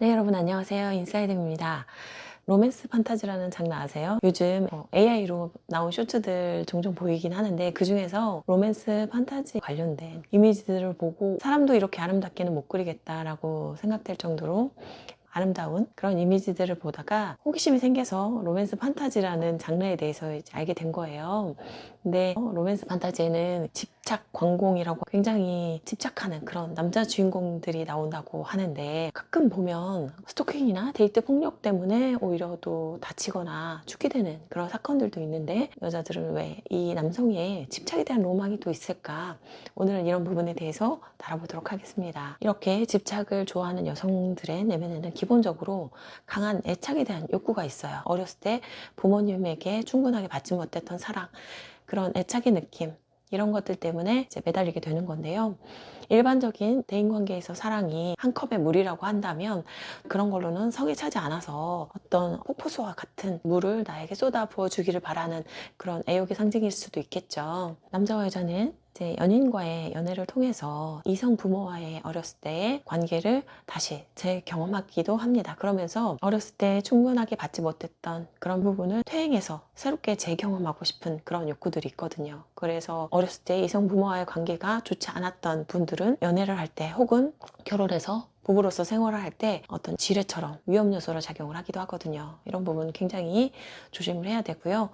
네, 여러분 안녕하세요. 인사이드입니다. 로맨스 판타지라는 장르 아세요? 요즘 AI로 나온 쇼츠들 종종 보이긴 하는데 그 중에서 로맨스 판타지 관련된 이미지들을 보고 사람도 이렇게 아름답게는 못 그리겠다라고 생각될 정도로 아름다운 그런 이미지들을 보다가 호기심이 생겨서 로맨스 판타지라는 장르에 대해서 이제 알게 된 거예요. 근데 로맨스 판타지에는 집착 광공이라고 굉장히 집착하는 그런 남자 주인공들이 나온다고 하는데 가끔 보면 스토킹이나 데이트 폭력 때문에 오히려 또 다치거나 죽게 되는 그런 사건들도 있는데 여자들은 왜 이 남성의 집착에 대한 로망이 또 있을까? 오늘은 이런 부분에 대해서 다뤄보도록 하겠습니다. 이렇게 집착을 좋아하는 여성들의 내면에는 기본적으로 강한 애착에 대한 욕구가 있어요. 어렸을 때 부모님에게 충분하게 받지 못했던 사랑, 그런 애착의 느낌, 이런 것들 때문에 이제 매달리게 되는 건데요. 일반적인 대인관계에서 사랑이 한 컵의 물이라고 한다면 그런 걸로는 성에 차지 않아서 어떤 폭포수와 같은 물을 나에게 쏟아 부어주기를 바라는 그런 애욕의 상징일 수도 있겠죠. 남자와 여자는 이제 연인과의 연애를 통해서 이성 부모와의 어렸을 때의 관계를 다시 재경험하기도 합니다. 그러면서 어렸을 때 충분하게 받지 못했던 그런 부분을 퇴행해서 새롭게 재경험하고 싶은 그런 욕구들이 있거든요. 그래서 어렸을 때 이성 부모와의 관계가 좋지 않았던 분들은 연애를 할 때 혹은 결혼해서 부부로서 생활을 할 때 어떤 지뢰처럼 위험 요소로 작용을 하기도 하거든요. 이런 부분 굉장히 조심을 해야 되고요.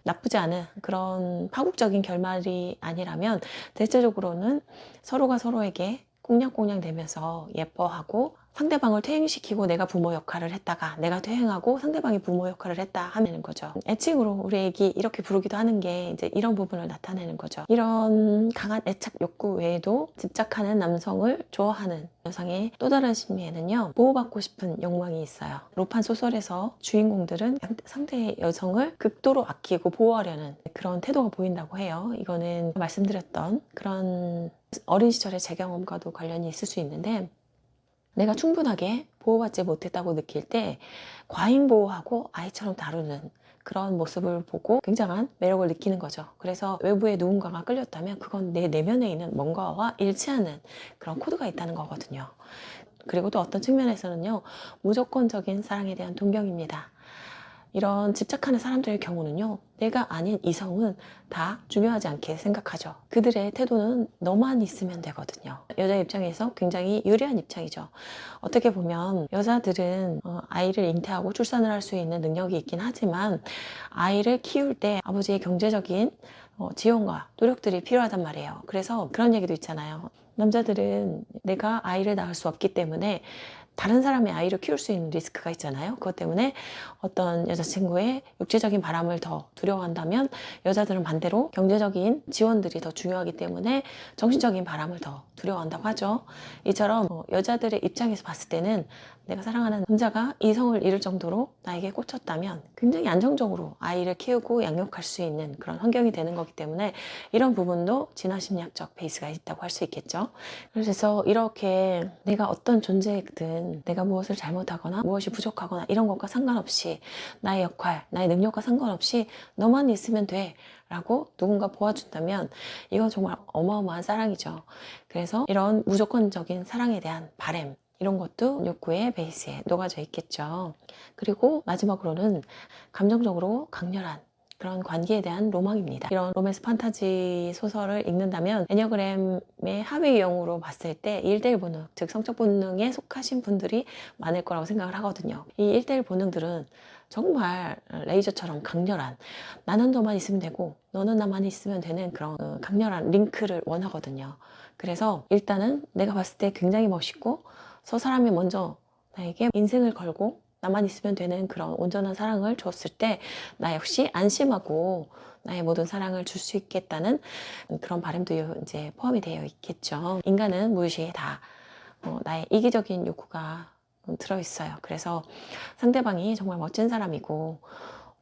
나쁘지 않은 그런 파국적인 결말이 아니라면 대체적으로는 서로가 서로에게 꽁냥꽁냥 대면서 예뻐하고 상대방을 퇴행시키고 내가 부모 역할을 했다가 내가 퇴행하고 상대방이 부모 역할을 했다 하는 거죠. 애칭으로 우리 애기 이렇게 부르기도 하는 게 이제 이런 부분을 나타내는 거죠. 이런 강한 애착 욕구 외에도 집착하는 남성을 좋아하는 여성의 또 다른 심리에는요, 보호받고 싶은 욕망이 있어요. 로판 소설에서 주인공들은 상대의 여성을 극도로 아끼고 보호하려는 그런 태도가 보인다고 해요. 이거는 말씀드렸던 그런 어린 시절의 제 경험과도 관련이 있을 수 있는데, 내가 충분하게 보호받지 못했다고 느낄 때 과잉 보호하고 아이처럼 다루는 그런 모습을 보고 굉장한 매력을 느끼는 거죠. 그래서 외부에 누군가가 끌렸다면 그건 내 내면에 있는 뭔가와 일치하는 그런 코드가 있다는 거거든요. 그리고 또 어떤 측면에서는요, 무조건적인 사랑에 대한 동경입니다. 이런 집착하는 사람들의 경우는요, 내가 아닌 이성은 다 중요하지 않게 생각하죠. 그들의 태도는 너만 있으면 되거든요. 여자 입장에서 굉장히 유리한 입장이죠. 어떻게 보면 여자들은 아이를 잉태하고 출산을 할 수 있는 능력이 있긴 하지만 아이를 키울 때 아버지의 경제적인 지원과 노력들이 필요하단 말이에요. 그래서 그런 얘기도 있잖아요. 남자들은 내가 아이를 낳을 수 없기 때문에 다른 사람의 아이를 키울 수 있는 리스크가 있잖아요. 그것 때문에 어떤 여자친구의 육체적인 바람을 더 두려워한다면 여자들은 반대로 경제적인 지원들이 더 중요하기 때문에 정신적인 바람을 더 두려워한다고 하죠. 이처럼 여자들의 입장에서 봤을 때는 내가 사랑하는 남자가 이성을 잃을 정도로 나에게 꽂혔다면 굉장히 안정적으로 아이를 키우고 양육할 수 있는 그런 환경이 되는 거기 때문에 이런 부분도 진화심리학적 베이스가 있다고 할 수 있겠죠. 그래서 이렇게 내가 어떤 존재든 내가 무엇을 잘못하거나 무엇이 부족하거나 이런 것과 상관없이 나의 역할, 나의 능력과 상관없이 너만 있으면 돼 라고 누군가 보아준다면 이건 정말 어마어마한 사랑이죠. 그래서 이런 무조건적인 사랑에 대한 바램, 이런 것도 욕구의 베이스에 녹아져 있겠죠. 그리고 마지막으로는 감정적으로 강렬한 그런 관계에 대한 로망입니다. 이런 로맨스 판타지 소설을 읽는다면 애니어그램의 하위 유형으로 봤을 때 1대1 본능, 즉 성적 본능에 속하신 분들이 많을 거라고 생각을 하거든요. 이 1대1 본능들은 정말 레이저처럼 강렬한, 나는 너만 있으면 되고 너는 나만 있으면 되는 그런 강렬한 링크를 원하거든요. 그래서 일단은 내가 봤을 때 굉장히 멋있고 저 사람이 먼저 나에게 인생을 걸고 나만 있으면 되는 그런 온전한 사랑을 줬을 때 나 역시 안심하고 나의 모든 사랑을 줄 수 있겠다는 그런 바람도 이제 포함이 되어 있겠죠. 인간은 무의식에 다 나의 이기적인 욕구가 들어있어요. 그래서 상대방이 정말 멋진 사람이고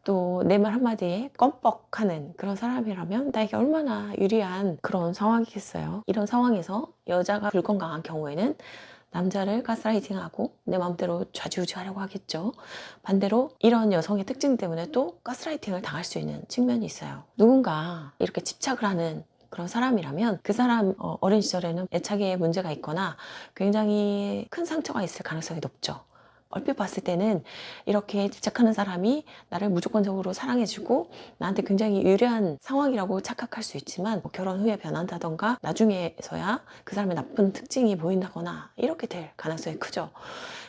또 내 말 한마디에 껌뻑하는 그런 사람이라면 나에게 얼마나 유리한 그런 상황이겠어요. 이런 상황에서 여자가 불건강한 경우에는 남자를 가스라이팅하고 내 마음대로 좌지우지하려고 하겠죠. 반대로 이런 여성의 특징 때문에 또 가스라이팅을 당할 수 있는 측면이 있어요. 누군가 이렇게 집착을 하는 그런 사람이라면 그 사람 어린 시절에는 애착에 문제가 있거나 굉장히 큰 상처가 있을 가능성이 높죠. 얼핏 봤을 때는 이렇게 집착하는 사람이 나를 무조건적으로 사랑해주고 나한테 굉장히 유리한 상황이라고 착각할 수 있지만 결혼 후에 변한다던가 나중에서야 그 사람의 나쁜 특징이 보인다거나 이렇게 될 가능성이 크죠.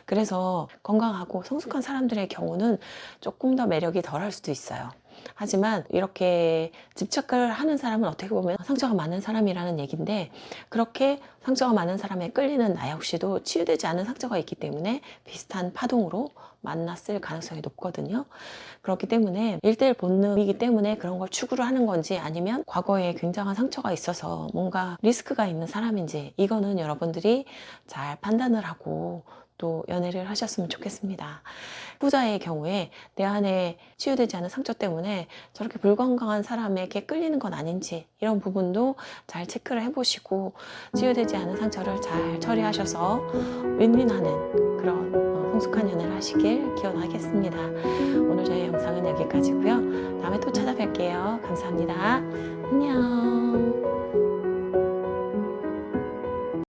그래서 건강하고 성숙한 사람들의 경우는 조금 더 매력이 덜할 수도 있어요. 하지만 이렇게 집착을 하는 사람은 어떻게 보면 상처가 많은 사람이라는 얘기인데, 그렇게 상처가 많은 사람에 끌리는 나 역시도 치유되지 않은 상처가 있기 때문에 비슷한 파동으로 만났을 가능성이 높거든요. 그렇기 때문에 1대1 본능이기 때문에 그런 걸 추구를 하는 건지, 아니면 과거에 굉장한 상처가 있어서 뭔가 리스크가 있는 사람인지, 이거는 여러분들이 잘 판단을 하고 또 연애를 하셨으면 좋겠습니다. 후자의 경우에 내 안에 치유되지 않은 상처 때문에 저렇게 불건강한 사람에게 끌리는 건 아닌지, 이런 부분도 잘 체크를 해보시고 치유되지 않은 상처를 잘 처리하셔서 윈윈하는 그런 성숙한 연애를 하시길 기원하겠습니다. 오늘 저희 영상은 여기까지고요. 다음에 또 찾아뵐게요. 감사합니다. 안녕.